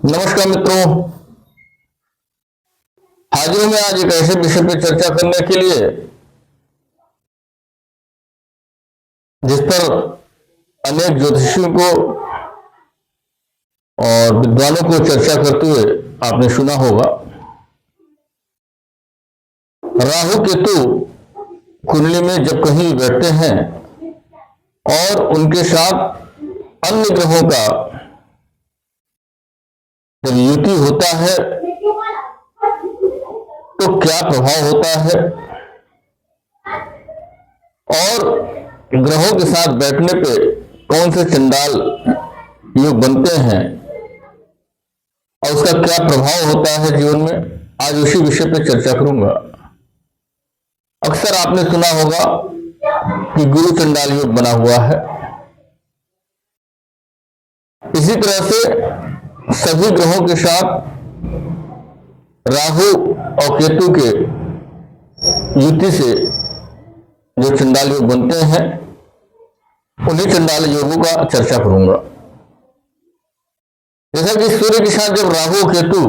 नमस्कार मित्रों, हाजिर हूं मैं आज एक ऐसे विषय पर चर्चा करने के लिए जिस पर अनेक ज्योतिषियों को और विद्वानों को चर्चा करते हुए आपने सुना होगा। राहु केतु कुंडली में जब कहीं बैठते हैं और उनके साथ अन्य ग्रहों का जब युति होता है तो क्या प्रभाव होता है और ग्रहों के साथ बैठने पे कौन से चंडाल योग बनते हैं और उसका क्या प्रभाव होता है जीवन में, आज उसी विषय पर चर्चा करूंगा। अक्सर आपने सुना होगा कि गुरु चंडाल योग बना हुआ है। इसी तरह से सभी ग्रहों के साथ राहु और केतु के युति से जो चंडाल योग बनते हैं उन्हीं चंडाल योगों का चर्चा करूंगा। जैसा कि सूर्य के साथ जब राहु और केतु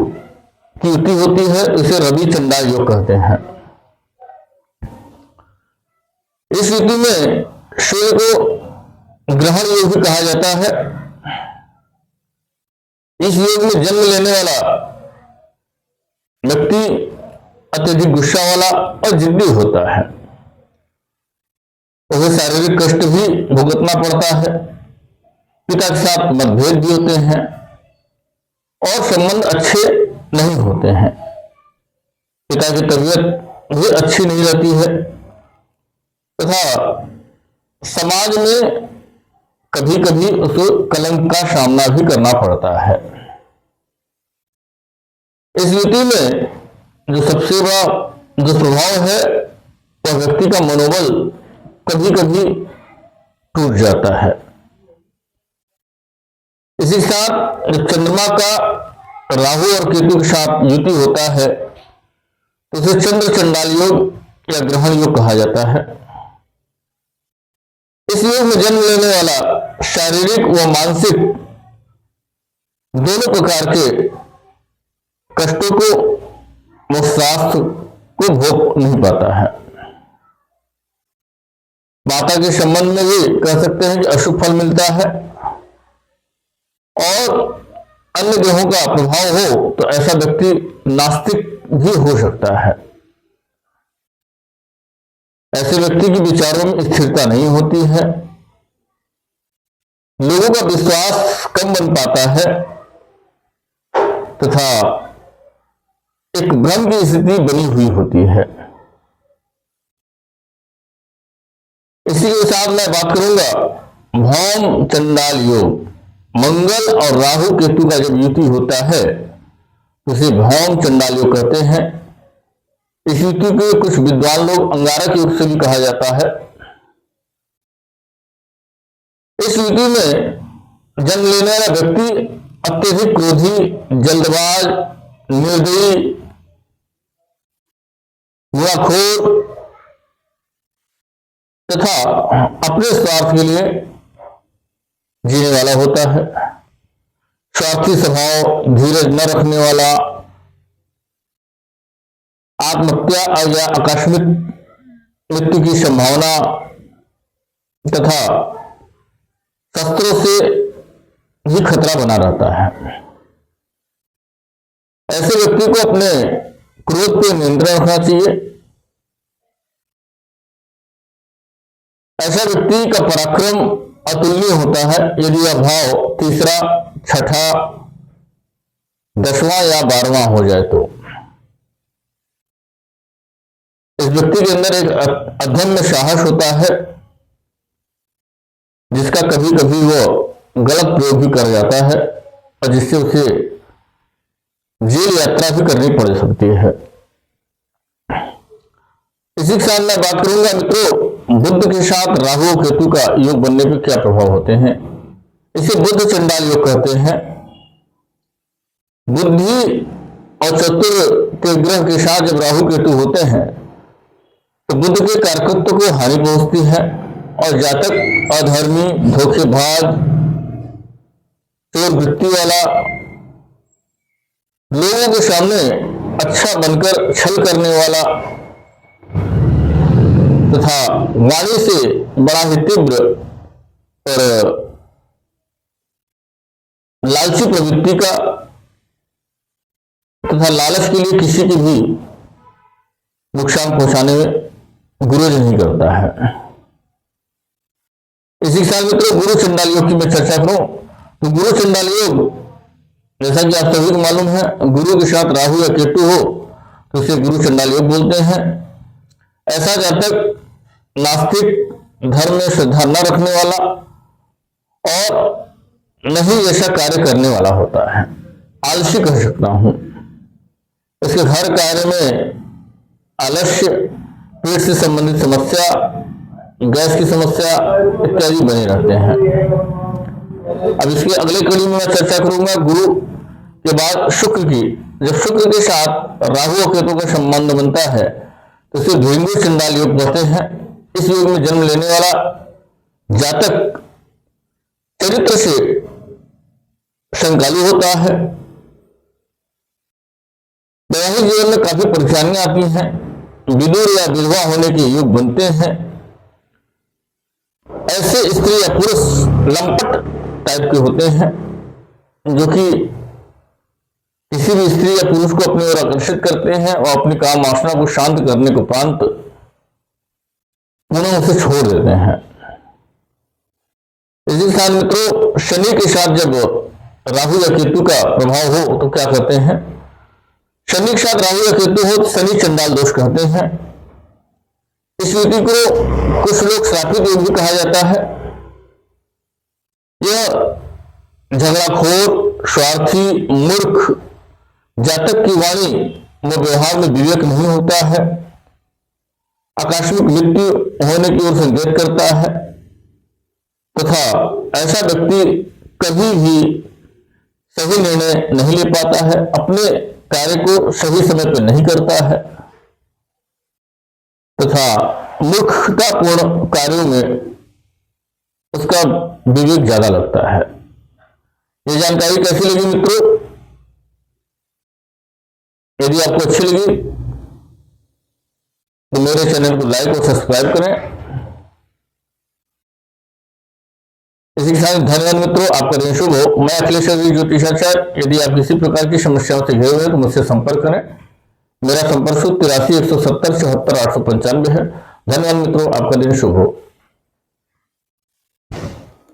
की युति होती है तो इसे रवि चंडाल योग कहते हैं। इस युति में सूर्य को ग्रहण योग भी कहा जाता है। इस योग में जन्म लेने वाला व्यक्ति अत्यधिक गुस्सा वाला और जिद्दी होता है। उसे शारीरिक कष्ट भी भुगतना पड़ता है, पिता के साथ मतभेद भी होते हैं और संबंध अच्छे नहीं होते हैं। पिता की तबीयत भी अच्छी नहीं रहती है तथा समाज में कभी कभी उसे कलंक का सामना भी करना पड़ता है। इस युति में जो सबसे बड़ा दुष्प्रभाव है वह व्यक्ति का मनोबल कभी कभी टूट जाता है। इसी साथ जब चंद्रमा का राहु और केतु के साथ युति होता है तो उसे चंद्र चंडाल योग या ग्रहण योग कहा जाता है। इस योग में जन्म लेने वाला शारीरिक व मानसिक दोनों प्रकार के कष्टों को व स्वास्थ्य को भोग नहीं पाता है। माता के संबंध में भी कह सकते हैं कि अशुभ फल मिलता है और अन्य ग्रहों का प्रभाव हो तो ऐसा व्यक्ति नास्तिक भी हो सकता है। ऐसे व्यक्ति के विचारों में स्थिरता नहीं होती है, लोगों का विश्वास कम बन पाता है तथा एक भ्रम की स्थिति बनी हुई होती है। इसी के साथ मैं बात करूंगा भौम चंडाल योग। मंगल और राहु केतु का जब युति होता है तो उसे भौम चंडाल योग कहते हैं। इस युति को कुछ विद्वान लोग अंगारक योग से भी कहा जाता है। इस युति में जन्म लेने वाला व्यक्ति अत्यधिक क्रोधी, जल्दबाज, निर्दयी, जुआखोर तथा अपने स्वार्थ के लिए जीने वाला होता है। स्वार्थी स्वभाव, धीरज न रखने वाला, आत्महत्या या आकस्मिक मृत्यु की संभावना तथा शस्त्रों से भी खतरा बना रहता है। ऐसे व्यक्ति को अपने क्रोध पर नियंत्रण रखना चाहिए। ऐसा व्यक्ति का पराक्रम अतुलनीय होता है यदि यह भाव तीसरा, छठा, 10वां या 12वां हो जाए तो। इस व्यक्ति के अंदर एक अदम्य साहस होता है जिसका कभी कभी वो गलत प्रयोग भी कर जाता है और जिससे उसे जेल यात्रा भी करनी पड़ सकती है। इसी के साथ मैं बात करूंगा मित्रों बुध के साथ राहु और केतु का योग बनने पर क्या प्रभाव होते हैं। इसे बुध चंडाल योग कहते हैं। बुद्धि और चतुर के ग्रह के साथ जब राहु केतु होते हैं तो बुध के कारकत्व को हानि पहुंचती है और जातक अधर्मी, धोखेबाज, चोर वृत्ति वाला लोगों के सामने अच्छा बनकर छल करने वाला तथा वाणी से बड़ा ही तीव्र और लालची प्रवृत्ति का तथा लालच के लिए किसी की भी नुकसान पहुंचाने में गुरेज नहीं करता है। इसी के साथ मित्रों गुरु चंडाल योग की मैं चर्चा करूं तो गुरु चंडाल योग जैसा कि आप सभी को मालूम है, गुरु के साथ राहु या केतु हो तो उसे गुरु चंडाल योग बोलते हैं। ऐसा जातक नास्तिक, धर्म में श्रद्धा न रखने वाला और नहीं ऐसा कार्य करने वाला होता है, आलसी कह सकता हूं। इसके हर कार्य में आलस्य, पेट से संबंधित समस्या, गैस की समस्या इत्यादि बने रहते हैं। अब इसके अगले कड़ी में मैं चर्चा करूंगा गुरु के बाद शुक्र की। जब शुक्र के साथ राहु और केतु का संबंध बनता है तो इसे भृंगु चंडाल योग कहते हैं। इस योग में जन्म लेने वाला जातक चरित्र से शंकालु होता है, वैवाहिक जीवन में काफी परेशानियां आती हैं, विदुर या विधवा होने के योग बनते हैं। ऐसे स्त्री या पुरुष लंपट टाइप के होते हैं जो कि किसी भी स्त्री या पुरुष को अपनी ओर आकर्षित करते हैं और अपनी काम वासना को शांत करने के उपरांत पुनः उसे छोड़ देते हैं। इसी साथ मित्रों शनि के साथ जब राहु या केतु का प्रभाव हो तो क्या कहते हैं, शनि के साथ राहु या केतु हो तो शनि चंडाल दोष कहते हैं। इस व्यक्ति को कुछ लोग श्रापित योग भी कहा जाता है। यह झगड़ाखोर, स्वार्थी, मूर्ख जातक की वाणी व व्यवहार में विवेक नहीं होता है, आकस्मिक मृत्यु होने की ओर संकेत करता है तथा ऐसा व्यक्ति कभी भी सही निर्णय नहीं ले पाता है, अपने कार्य को सही समय पर नहीं करता है तथा मूर्खतापूर्ण कार्यों में उसका विवेक ज्यादा लगता है। ये जानकारी कैसी लगी मित्रों? यदि आपको अच्छी लगी तो मेरे चैनल को लाइक और सब्सक्राइब करें। इसी के साथ धन्यवाद मित्रों, आपका दिन शुभ हो। मैं अखिलेश ज्योतिषाचार्य। यदि आप किसी प्रकार की समस्याओं से घिरे हुए तो मुझसे संपर्क करें। मेरा संपर्क 83 170 74 895 है। धन्यवाद मित्रों, आपका दिन शुभ हो।